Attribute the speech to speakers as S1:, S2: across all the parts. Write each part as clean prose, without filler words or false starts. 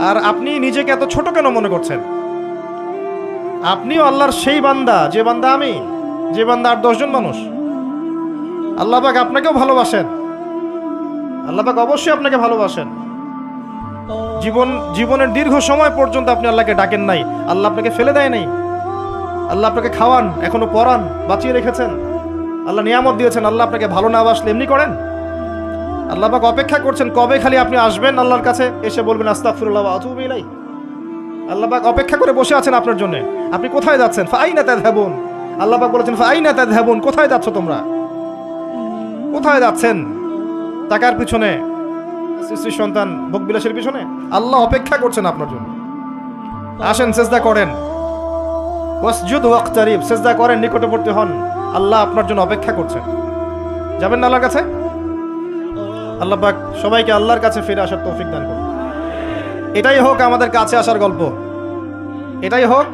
S1: আর আপনি নিজেকে এত ছোট কেন মনে করছেন? আপনিও আল্লাহর সেই বান্দা, যে বান্দা আমি, যে বান্দা আর 10 জন মানুষ। আল্লাহ পাক আপনাকেও ভালোবাসেন, আল্লাহ পাক অবশ্যই আপনাকে ভালোবাসেন। জীবনের দীর্ঘ সময় পর্যন্ত আপনি আল্লাহকে ডাকেন নাই, আল্লাহ আপনাকে ফেলে দেয় নাই। আল্লাহ আপনাকে খাওয়ান, এখনো পরান, বাঁচিয়ে রেখেছেন। আল্লাহ নিয়ামত দিয়েছেন, আল্লাহ আপনাকে ভালো না বাসলে এমনি করেন? আল্লাহ পাক অপেক্ষা করছেন কবে খালি আপনি আসবেন আল্লাহর কাছে, এসে বলবেন আস্তাগফিরুল্লাহ ওয়া আতুবু ইলাইহি। আল্লাহ পাক অপেক্ষা করে বসে আছেন আপনার জন্য। আপনি কোথায় যাচ্ছেন? ফাআইনা তাযহাবুন। আল্লাহ পাক বলেছেন ফাআইনা তাযহাবুন, কোথায় যাচ্ছ তোমরা? কোথায় যাচ্ছেন? টাকার পিছনে, স্ত্রীর সন্তান, ভোগবিলাসের পিছনে? আল্লাহ অপেক্ষা করছেন আপনার জন্য। আসেন, সিজদা করেন, ওয়াসজুদ ওয়াকতারিব, সিজদা করেন, নিকটবর্তী হন। আল্লাহ আপনার জন্য অপেক্ষা করছেন। যাবেন না আল্লাহর কাছে? আল্লাহ পাক সবাইকে আল্লাহর কাছে ফিরে আসার তৌফিক দান করুন। এটাই হোক আমাদের কাছে আসার গল্প, এটাই হোক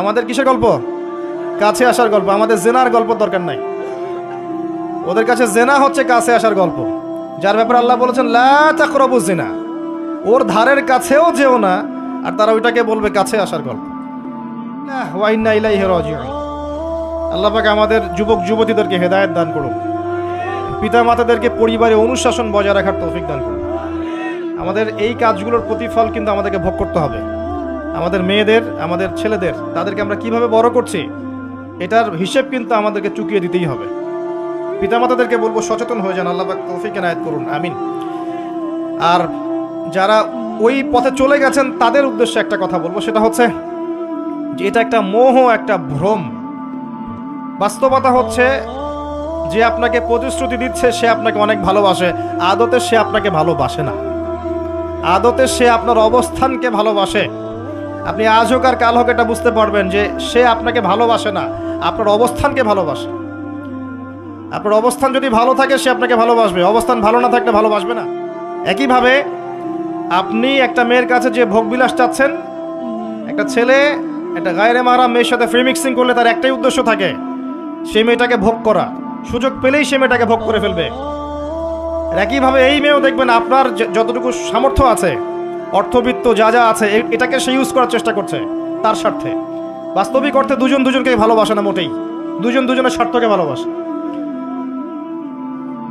S1: আমাদের কিসের গল্প? কাছে আসার গল্প। আমাদের জেনার গল্প দরকার নাই। ওদের কাছে জেনা হচ্ছে কাছে আসার গল্প, যার ব্যাপারে আল্লাহ বলেছেন লা তাকরাবু জিনা, ওর ধারের কাছেও যেও না, আর তারা ওইটাকে বলবে কাছে আসার গল্প। ওয়া ইন্না ইলাইহি রাজিউন। আল্লাহ পাক আমাদের যুবক যুবতীদেরকে হেদায়েত দান করুন, পিতা মাতাদেরকে পরিবারে অনুশাসন বজায় রাখার তৌফিক দান করুন। আমাদের এই কাজগুলোর প্রতিফল কিন্তু আমাদেরকে ভোগ করতে হবে। আমাদের মেয়েদের, আমাদের ছেলেদের, তাদেরকে আমরা কিভাবে বড় করছি এটার হিসেব কিন্তু আমাদেরকে চুকিয়ে দিতেই হবে। পিতামাতাদেরকে বলবো সচেতন হয়ে যান। আল্লাহ পাক তৌফিক এনায়েত করুন, আমিন। আর যারা ওই পথে চলে গেছেন তাদের উদ্দেশ্যে একটা কথা বলবো, সেটা হচ্ছে যে এটা একটা মোহ, একটা ভ্রম। বাস্তবতা হচ্ছে যে আপনাকে প্রতিশ্রুতি দিচ্ছে সে আপনাকে অনেক ভালোবাসে, আদতে সে আপনাকে ভালোবাসে না। আদতে সে আপনার অবস্থানকে ভালোবাসে। আপনি আজ হোক আর কাল হোক এটা বুঝতে পারবেন যে সে আপনাকে ভালোবাসে না, আপনার অবস্থানকে ভালোবাসে। আপনার অবস্থান যদি ভালো থাকে সে আপনাকে ভালোবাসবে, অবস্থান ভালো না থাকলে ভালোবাসবে না। একইভাবে আপনি একটা মেয়ের কাছে যে ভোগবিলাস চাচ্ছেন, একটা ছেলে একটা গায়রে মাহরাম মেয়ের সাথে ফ্রি মিক্সিং করলে তার একটাই উদ্দেশ্য থাকে, সেই মেয়েটাকে ভোগ করা। সুযোগ পেলেই সে মেয়েটাকে ভোগ করে ফেলবে। একইভাবে এই মেয়েও দেখবেন আপনার যতটুকু সামর্থ্য আছে, অর্থবিত্ত যা যা আছে, এটাকে সে ইউজ করার চেষ্টা করছে তার স্বার্থে। বাস্তবিক অর্থে দুজন দুজনকে ভালোবাসে না মোটেই, দুজন দুজনের স্বার্থকে ভালোবাসে।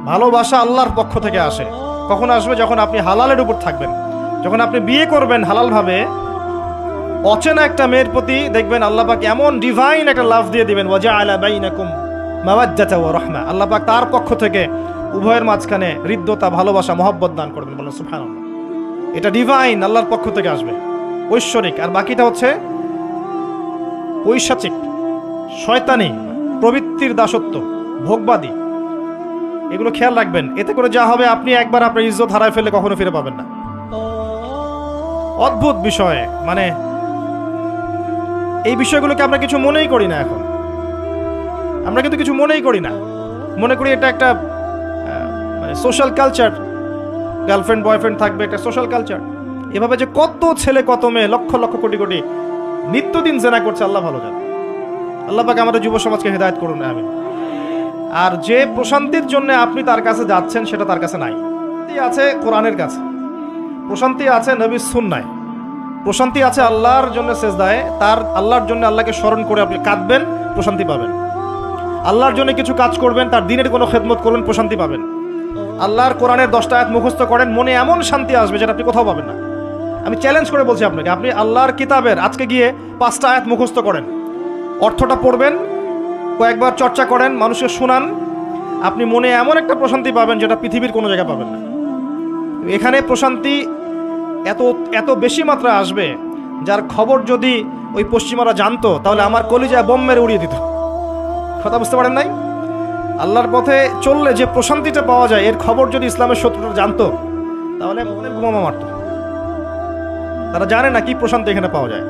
S1: ভালোবাসা আল্লাহর পক্ষ থেকে আসে। কখন আসবে? যখন আপনি হালালের উপর থাকবেন, যখন আপনি বিয়ে করবেন হালালভাবে। অচেনা একটা মেয়ের প্রতি দেখবেন আল্লাহ পাক এমন ডিভাইন একটা লাভ দিয়ে দিবেন, ওয়াজআলা বাইনাকুম মাওয়াজ্জাতা ওয়া রাহমা। আল্লাহ পাক তার পক্ষ থেকে উভয়ের মাঝখানে হৃদ্যতা, ভালোবাসা, মহব্বত দান করবেন। বলেন সুবহানাল্লাহ। এটা ডিভাইন, আল্লাহর পক্ষ থেকে আসবে, ঐশ্বরিক। আর বাকিটা হচ্ছে পৈশাচিক, শয়তানি, প্রবৃত্তির দাসত্ব, ভোগবাদী। এগুলো খেয়াল রাখবেন। এতে করে যা হবে, আপনি একবার আপনার ইজ্জত হারায় ফেললে কখনো ফিরে পাবেন না। অদ্ভুত বিষয়, মানে এই বিষয়গুলোকে আমরা কিছু মনেই করি না এখন। আমরা কিন্তু কিছু মনেই করি না, মনে করি এটা একটা মানে সোশ্যাল কালচার। গার্লফ্রেন্ড বয়ফ্রেন্ড থাকবে, একটা সোশ্যাল কালচার। এভাবে যে কত ছেলে কত মেয়ে, লক্ষ লক্ষ কোটি কোটি নিত্যদিন জেনা করছে, আল্লাহ ভালো জানে। আল্লাহ পাক আমাদের যুব সমাজকে হেদায়েত করুন, আমিন। আর যে প্রশান্তির জন্য আপনি তার কাছে যাচ্ছেন সেটা তার কাছে নাই। আছে কোরআনের কাছে, প্রশান্তি আছে নবীর সুন্নায়, প্রশান্তি আছে আল্লাহর জন্য সেজদায়। তার আল্লাহর জন্য আল্লাহকে স্মরণ করে আপনি কাঁদবেন, প্রশান্তি পাবেন। আল্লাহর জন্য কিছু কাজ করবেন, তার দিনের কোনো খেদমত করবেন, প্রশান্তি পাবেন। আল্লাহর কোরআনের 10টা আয়াত মুখস্থ করেন, মনে এমন শান্তি আসবে যেটা আপনি কোথাও পাবেন না। আমি চ্যালেঞ্জ করে বলছি আপনাকে, আপনি আল্লাহর কিতাবের আজকে গিয়ে 5টা আয়াত মুখস্থ করেন, অর্থটা পড়বেন, কয়েকবার চর্চা করেন, মানুষকে শোনান, আপনি মনে এমন একটা প্রশান্তি পাবেন যেটা পৃথিবীর কোনো জায়গায় পাবেন না। এখানে প্রশান্তি এত এত বেশি মাত্রা আসবে, যার খবর যদি ওই পশ্চিমারা জানতো তাহলে আমার কলিজায় বোম মেরে উড়িয়ে দিত। কথা বুঝতে পারেন নাই? আল্লাহর পথে চললে যে প্রশান্তিটা পাওয়া যায়, এর খবর যদি ইসলামের শত্রুরা জানতো তাহলে বোমা মারত। তারা জানে না কি প্রশান্তি এখানে পাওয়া যায়।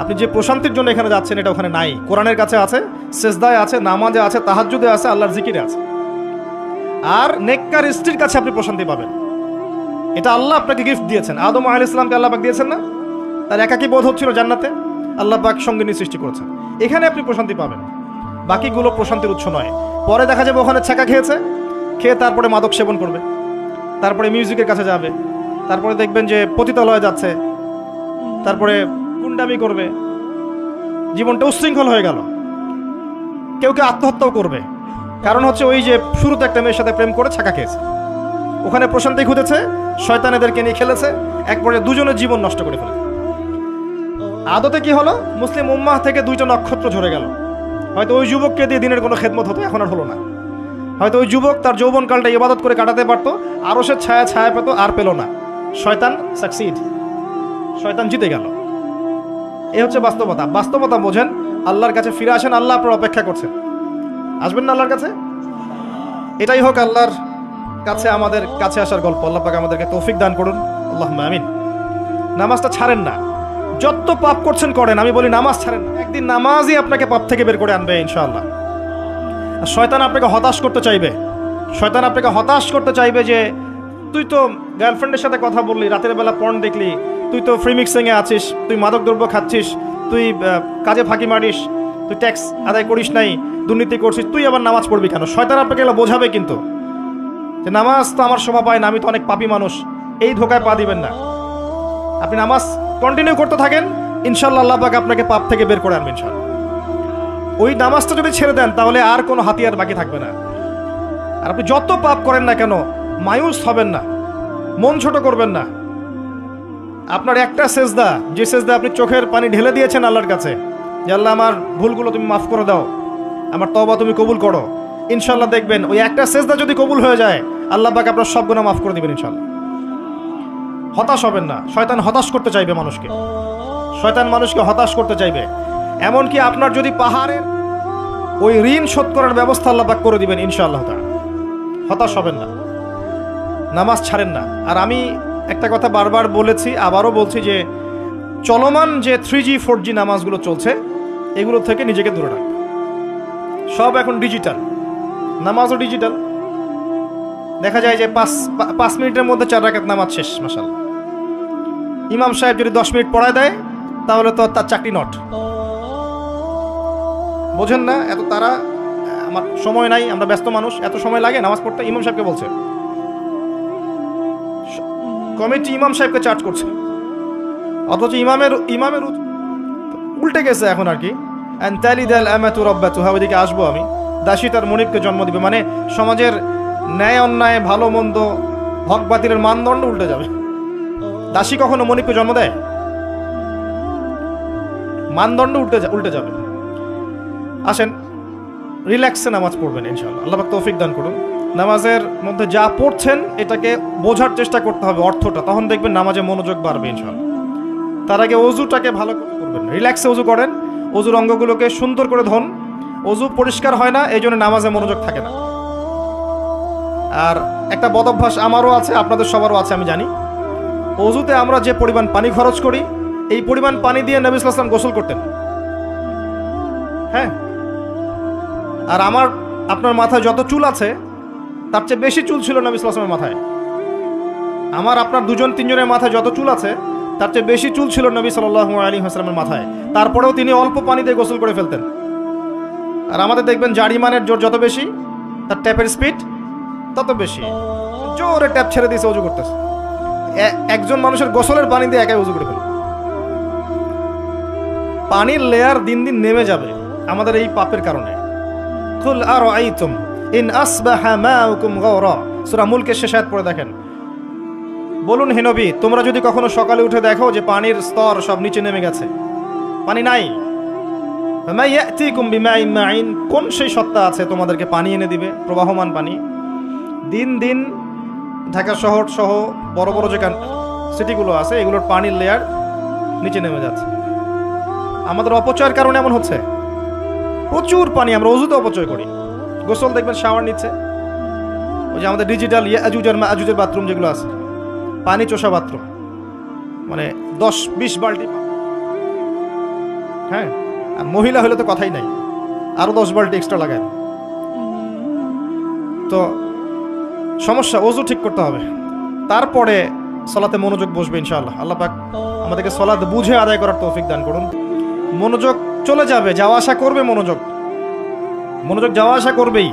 S1: আপনি যে প্রশান্তির জন্য এখানে যাচ্ছেন এটা ওখানে নাই। কোরআনের কাছে আছে, সেজদায় আছে, নামাজে আছে, তাহাজ্জুদে আছে, আল্লাহর জিকিরে আছে। আর নেককার স্ত্রীর কাছে আপনি প্রশান্তি পাবেন। এটা আল্লাহ আপনাকে গিফট দিয়েছেন। আদম আলাইহিস সালামকে আল্লাহ পাক দিয়েছেন না? তার একাকী বোধ হচ্ছিল জান্নাতে, আল্লাহ পাক সঙ্গিনী সৃষ্টি করেছেন। এখানে আপনি প্রশান্তি পাবেন, বাকিগুলো প্রশান্তির উৎস নয়। পরে দেখা যাবে ওখানে ছাকা খেয়েছে, খেয়ে তারপরে মাদক সেবন করবে, তারপরে মিউজিকের কাছে যাবে, তারপরে দেখবেন যে পতিতালয়ে যাচ্ছে, তারপরে গুন্ডামি করবে, জীবনটা উচ্ছৃঙ্খল হয়ে গেল। কেউ কেউ আত্মহত্যাও করবে, কারণ হচ্ছে ওই যে শুরুতে একটা মেয়ের সাথে প্রেম করে ছাকা খেয়েছে, ওখানে প্রশান্তি খুঁজেছে, শয়তান এদেরকে নিয়ে খেলেছে, একবারে দুজনের জীবন নষ্ট করে ফেলেছে। আদতে কি হলো, মুসলিম উম্মাহ থেকে দুইটা নক্ষত্র ঝরে গেল। হয়তো ওই যুবককে দিয়ে দিনের কোনো খেদমত হতো, এখন আর হলো না। হয়তো ওই যুবক তার যৌবনকালটা ইবাদত করে কাটাতে পারতো, আরও সে ছায়া ছায়া পেত, আর পেল না। শয়তান সাকসিড, শয়তান জিতে গেল। এ হচ্ছে বাস্তবতা। বাস্তবতা বোঝেন, আল্লাহর কাছে ফিরে আসেন, আল্লাহ আপনার অপেক্ষা করছেন। আসবেন না আল্লাহর কাছে? এটাই হোক আল্লাহর কাছে আমাদের কাছে আসার গল্প। আল্লাহ পাক আমাদেরকে তৌফিক দান করুন, আল্লাহুম্মা আমিন। নামাজটা ছাড়েন না, যত পাপ করছেন করেন, আমি বলি নামাজ ছাড়েন না। একদিন নামাজই আপনাকে পাপ থেকে বের করে আনবে ইনশাআল্লাহ। শয়তান আপনাকে হতাশ করতে চাইবে, শয়তান আপনাকে হতাশ করতে চাইবে যে তুই তো গার্লফ্রেন্ডের সাথে কথা বললি, রাতের বেলা পর্ন দেখলি, তুই তো ফ্রি মিক্সিংয়ে আছিস, তুই মাদক দ্রব্য খাচ্ছিস, তুই কাজে ফাঁকি মারিস, তুই ট্যাক্স আদায় করিস নাই, দুর্নীতি করছিস, তুই আবার নামাজ পড়বি কেন? শয়তান আপনাকে এগুলো বোঝাবে কিন্তু, যে নামাজ তো আমার শোভা পায় না, আমি তো অনেক পাপী মানুষ। এই ধোকায় পা দিবেন না। আপনি নামাজ কন্টিনিউ করতে থাকেন, ইনশাআল্লাহ আল্লাহ পাক আপনাকে পাপ থেকে বের করে আনবেন ইনশাআল্লাহ। ওই নামাজটা যদি ছেড়ে দেন, তাহলে আর কোনো হাতিয়ার বাকি থাকবে না। আর আপনি যত পাপ করেন না কেন, মায়ুস হবেন না, মন ছোট করবেন না। আপনার একটা সেজদা, যে সেজদা আপনি চোখের পানি ঢেলে দিয়েছেন আল্লাহর কাছে, যে আল্লাহ আমার ভুলগুলো তুমি মাফ করে দাও, আমার তওবা তুমি কবুল করো, ইনশাআল্লাহ দেখবেন ওই একটা সেজদা যদি কবুল হয়ে যায়, আল্লাহ পাক আপনার সব গুনাহ মাফ করে দিবেন ইনশাআল্লাহ। হতাশ হবেন না। শয়তান হতাশ করতে চাইবে মানুষকে, শয়তান মানুষকে হতাশ করতে চাইবে। এমনকি আপনার যদি পাহাড়ের ওই ঋণ শোধ করার ব্যবস্থা আল্লাহ পাক করে দিবেন ইনশাআল্লাহ তাআলা। হতাশ হবেন না, নামাজ ছাড়েন না। আর আমি একটা কথা বারবার বলেছি, আবারও বলছি, যে চলমান যে 3G 4G নামাজগুলো চলছে, এগুলো থেকে নিজেকে দূরে রাখবে। সব এখন ডিজিটাল, নামাজও ডিজিটাল। দেখা যায় যে 5 মিনিটের মধ্যে 4 রাকাত নামাজ শেষ, মাশাআল্লাহ। ইমাম সাহেব যদি 10 মিনিট পড়ায় দেয়, তাহলে তো তার চাকরি নট। বোঝেন না এত তারা, আমার সময় নাই, আমরা ব্যস্ত মানুষ, এত সময় লাগে নামাজ পড়তে? ইমাম সাহেবকে বলছে, কমিটি ইমাম সাহেবকে চার্জ করছে, অথচ ইমামের উল্টে গেছে এখন আর কি। ওইদিকে আসবো আমি। দাসী তার মনিবকে জন্ম দিবে, মানে সমাজের ন্যায় অন্যায়, ভালো মন্দ, হক বাতিলের মানদণ্ড উল্টে যাবে। দাসী কখনো মনিবকে জন্ম দেয়? মানদণ্ড উল্টে যাবে। আসেন, রিল্যাক্সে নামাজ পড়বেন ইনশাআল্লাহ। আল্লাহ পাক তৌফিক দান করুন। নামাজের মধ্যে যা পড়ছেন এটাকে বোঝার চেষ্টা করতে হবে, অর্থটা, তখন দেখবেন নামাজে মনোযোগ বাড়বে ইনশাআল্লাহ। তার আগে অজুটাকে ভালো করে করবেন, রিল্যাক্সে অজু করেন, অজুর অঙ্গগুলোকে সুন্দর করে ধোন। অজু পরিষ্কার হয় না, এই জন্য নামাজে মনোযোগ থাকে না। আর একটা বদ অভ্যাস আমারও আছে, আপনাদের সবারও আছে আমি জানি। অজুতে আমরা যে পরিমাণ পানি খরচ করি, এই পরিমাণ পানি দিয়ে নবী সাল্লাল্লাহু আলাইহি ওয়াসাল্লাম গোসল করতেন। হ্যাঁ, আর আপনার মাথায় যত চুল আছে, তার চেয়ে বেশি চুল ছিল নবী সাল্লাল্লাহু আলাইহি ওয়াসাল্লামের মাথায়। আপনার 2-3 জনের মাথায় যত চুল আছে, তার চেয়ে বেশি চুল ছিল নবী সাল্লাল্লাহু আলাইহি ওয়াসাল্লামের মাথায়। তারপরেও তিনি অল্প পানি দিয়ে গোসল করে ফেলতেন। আর আমাদের দেখবেন জারিমানের জোর যত বেশি, তার ট্যাপের স্পিড তত বেশি। জোরে ট্যাপ ছেড়ে দিয়েছে, অজু করতেছে। একজন মানুষের গোসলের পানি দিয়ে একাই অজু করে ফেলে। পানির লেয়ার দিন দিন নেমে যাবে আমাদের এই পাপের কারণে। কুল আরাআইতুম ইন আসবাহা মাউকুম গাওরা, সূরা মুলকের শেষ আয়াত পড়ে দেখেন। বলুন হে নবী, তোমরা যদি কখনো সকালে উঠে দেখো যে পানির স্তর সব নিচে নেমে গেছে, পানি নাই, ফামা ইয়াতিকুম বিমাইন মাইন, কোন সেই সত্তা আছে তোমাদেরকে পানি এনে দিবে, প্রবাহমান পানি? দিন দিন ঢাকা শহর সহ বড় বড় যে সিটিগুলো আছে, এগুলোর পানির লেয়ার নিচে নেমে যাচ্ছে। আমাদের অপচয়ের কারণে এমন হচ্ছে। প্রচুর পানি আমরা অজুতে অপচয় করি। গোসল দেখবেন শাওয়ার নিচ্ছে, ওই যে আমাদের ডিজিটাল ইয়াজুজ আর মাজুজের বাথরুম যেগুলো আছে, পানি চোষা বাথরুম, মানে 10-20 বালতি। হ্যাঁ, আর মহিলা হলে তো কথাই নাই, আরো 10 বালতি এক্সট্রা লাগায়। তো সমস্যা, অজু ঠিক করতে হবে, তারপরে সালাতে মনোযোগ বসবে ইনশাআল্লাহ। আল্লাহ পাক আমাদেরকে সালাত বুঝে আদায় করার তৌফিক দান করুন। মনোযোগ চলে যাবে, যাওয়া আসা করবে, মনোযোগ যাওয়া আসা করবেই,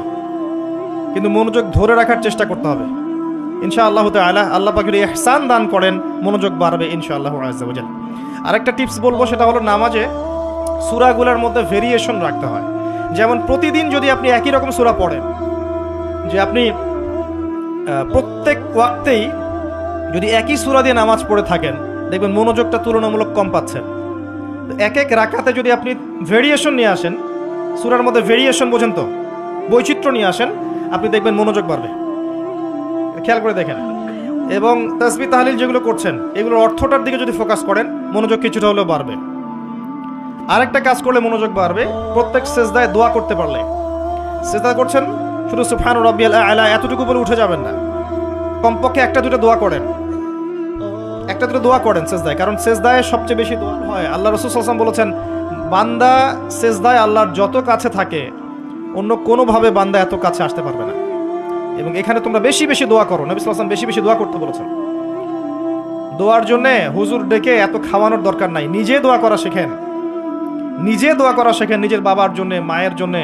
S1: কিন্তু মনোযোগ ধরে রাখার চেষ্টা করতে হবে। ইনশাআল্লাহ তাআলা আল্লাহ পাকের ইহসান দান করেন, মনোযোগ বাড়বে ইনশাআল্লাহ আযজা ওয়া জাল্লা। আরেকটা টিপস বলবো, সেটা হলো নামাজে সূরাগুলোর মধ্যে ভেরিয়েশন রাখতে হয়। যেমন প্রতিদিন যদি আপনি একই রকম সূরা পড়েন, যে আপনি প্রত্যেক ওয়াক্তেই যদি একই সূরা দিয়ে নামাজ পড়ে থাকেন, দেখবেন মনোযোগটা তুলনামূলক কম পাচ্ছেন। এক এক রাকাতে যদি আপনি ভেরিয়েশন নিয়ে আসেন, সূরার মধ্যে ভেরিয়েশন বোঝেন তো, বৈচিত্র্য নিয়ে আসেন, আপনি দেখবেন মনোযোগ বাড়বে। খেয়াল করে দেখেন। এবং তাসবিহ তাহলিল যেগুলো করছেন, এগুলোর অর্থটার দিকে যদি ফোকাস করেন, মনোযোগ কিছুটা হলেও বাড়বে। আরেকটা কাজ করলে মনোযোগ বাড়বে, প্রত্যেক সেজদায় দোয়া করতে পারলে। সেজদা করছেন, শুধু সুবহান রাব্বিয়াল আ'লা এতটুকু বলে উঠে যাবেন না, কমপক্ষে একটা দুটো দোয়া করেন, একটা দুটো দোয়া করেন সেজদায়। কারণ সেজদায় সবচেয়ে বেশি দোয়া হয়। আল্লাহ রাসূল সাল্লাল্লাহু আলাইহি ওয়াসাল্লাম বলেছেন, বান্দা সেজদায় আল্লাহর যত কাছে থাকে, অন্য কোনোভাবে বান্দা এত কাছে আসতে পারবে না। এবং এখানে তোমরা বেশি বেশি দোয়া করো। নবী সাল্লাল্লাহু আলাইহি ওয়াসাল্লাম বেশি বেশি দোয়া করতে বলেছেন। দোয়ার জন্য হুজুর ডেকে এত খাওয়ানোর দরকার নাই, নিজে দোয়া করা শেখেন, নিজে দোয়া করা শেখেন। নিজের বাবার জন্য, মায়ের জন্য,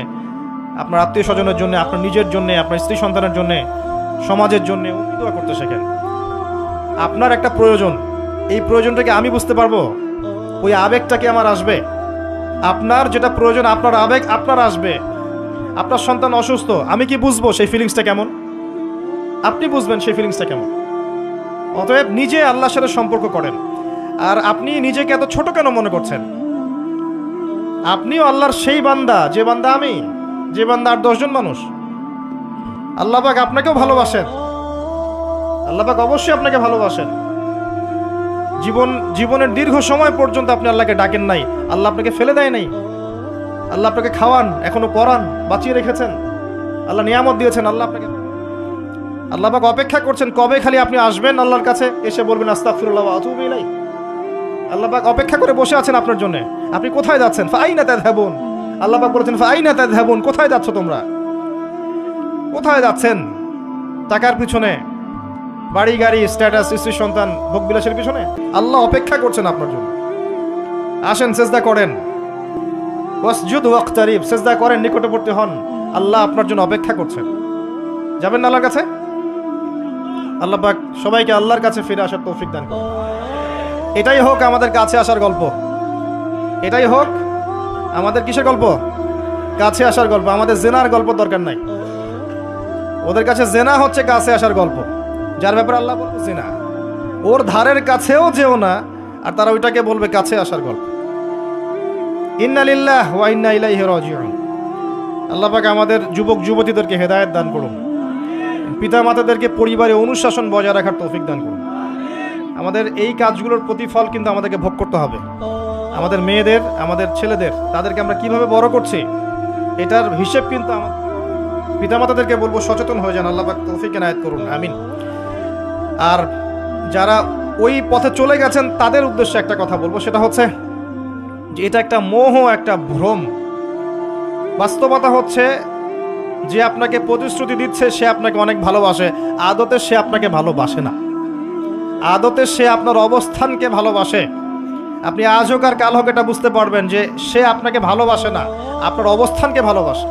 S1: আপনার আত্মীয় স্বজনের জন্য, আপনার নিজের জন্য, আপনার স্ত্রী সন্তানের জন্য, সমাজের জন্য দোয়া করতে শেখেন। আপনার একটা প্রয়োজন, এই প্রয়োজনটাকে আমি বুঝতে পারবো, ওই আবেগটাকে আমার আসবে। আপনার যেটা প্রয়োজন, আপনার আবেগ আপনার আসবে। আপনার সন্তান অসুস্থ, আমি কি বুঝবো সেই ফিলিংসটা কেমন? আপনি বুঝবেন সেই ফিলিংসটা কেমন। অতএব নিজে আল্লাহর সাথে সম্পর্ক করেন। আর আপনি নিজেকে এত ছোট কেন মনে করছেন? আপনিও আল্লাহর সেই বান্দা, যে বান্দা আমি, যে বান্দা আর 10 জন মানুষ। আল্লাহ পাক আপনাকেও ভালোবাসেন, আল্লাহ পাক অবশ্যই আপনাকে ভালোবাসেন। জীবনের দীর্ঘ সময় পর্যন্ত আপনি আল্লাহকে ডাকেন নাই, আল্লাহ আপনাকে ফেলে দেয় নাই। আল্লাহ আপনাকে খাওয়ান, এখনো পরান, বাঁচিয়ে রেখেছেন, আল্লাহ নিয়ামত দিয়েছেন। আল্লাহ পাক অপেক্ষা করছেন কবে খালি আপনি আসবেন আল্লাহর কাছে, এসে বলবেন আস্তাগফিরুল্লাহ ওয়া আতুবু ইলাইহি। আল্লাহ পাক অপেক্ষা করে বসে আছেন আপনার জন্য। আপনি কোথায় যাচ্ছেন? ফাআইনা তাযহাবুন। আল্লাহ পাক বলেছেন ফাআইনা তাযহাবুন, কোথায় যাচ্ছ তোমরা? কোথায় যাচ্ছেন? টাকার পিছনে, বাড়ি গাড়ি, স্ট্যাটাস, স্ত্রী সন্তান, ভোগবিলাসের পিছনে? আল্লাহ অপেক্ষা করছেন আপনার জন্য। আসেন, সেজদা করেন, ওয়াসজুদ ওয়াকতারিব, সেজদা করেন, নিকটবর্তী হন। আল্লাহ আপনার জন্য অপেক্ষা করছেন। যাবেন না আল্লাহর কাছে? আল্লাহ পাক সবাইকে আল্লাহর কাছে ফিরে আসার তৌফিক দান করুন। এটাই হোক আমাদের কাছে আসার গল্প, এটাই হোক আমাদের কিসের গল্প? কাছে আসার গল্প। আমাদের জেনার গল্প দরকার নাই। ওদের কাছে জেনা হচ্ছে কাছে আসার গল্প। যার ব্যাপারে আল্লাহ বলবে জেনা, ওর ধারের কাছেও যেও না, আর তারা ওইটাকে বলবে কাছে আসার গল্প। ইন্না লিল্লাহি ওয়া ইন্না ইলাইহি রাজিউন। আল্লাহ পাক আমাদের যুবক যুবতীদেরকে হেদায়েত দান করুন। পিতা মাতাদেরকে পরিবারে অনুশাসন বজায় রাখার তৌফিক দান করুন। আমাদের এই কাজগুলোর প্রতিফল কিন্তু আমাদেরকে ভোগ করতে হবে। আমাদের মেয়েদের, আমাদের ছেলেদের, তাদেরকে আমরা কিভাবে বড় করছি, এটার হিসেব কিন্তু আমাদের পিতামাতাদেরকে বলবো সচেতন হয়ে যান। আল্লাহ পাক তৌফিক এনায়েত করুন, আমিন। আর যারা ওই পথে চলে গেছেন তাদের উদ্দেশ্যে একটা কথা বলবো, সেটা হচ্ছে যে এটা একটা মোহ, একটা ভ্রম। বাস্তবতা হচ্ছে যে আপনাকে প্রতিশ্রুতি দিচ্ছে সে আপনাকে অনেক ভালোবাসে, আদতে সে আপনাকে ভালোবাসে না। আদতে সে আপনার অবস্থানকে ভালোবাসে। আপনি আজ হোক আর কাল হোক এটা বুঝতে পারবেন যে সে আপনাকে ভালোবাসে না, আপনার অবস্থানকে ভালোবাসে।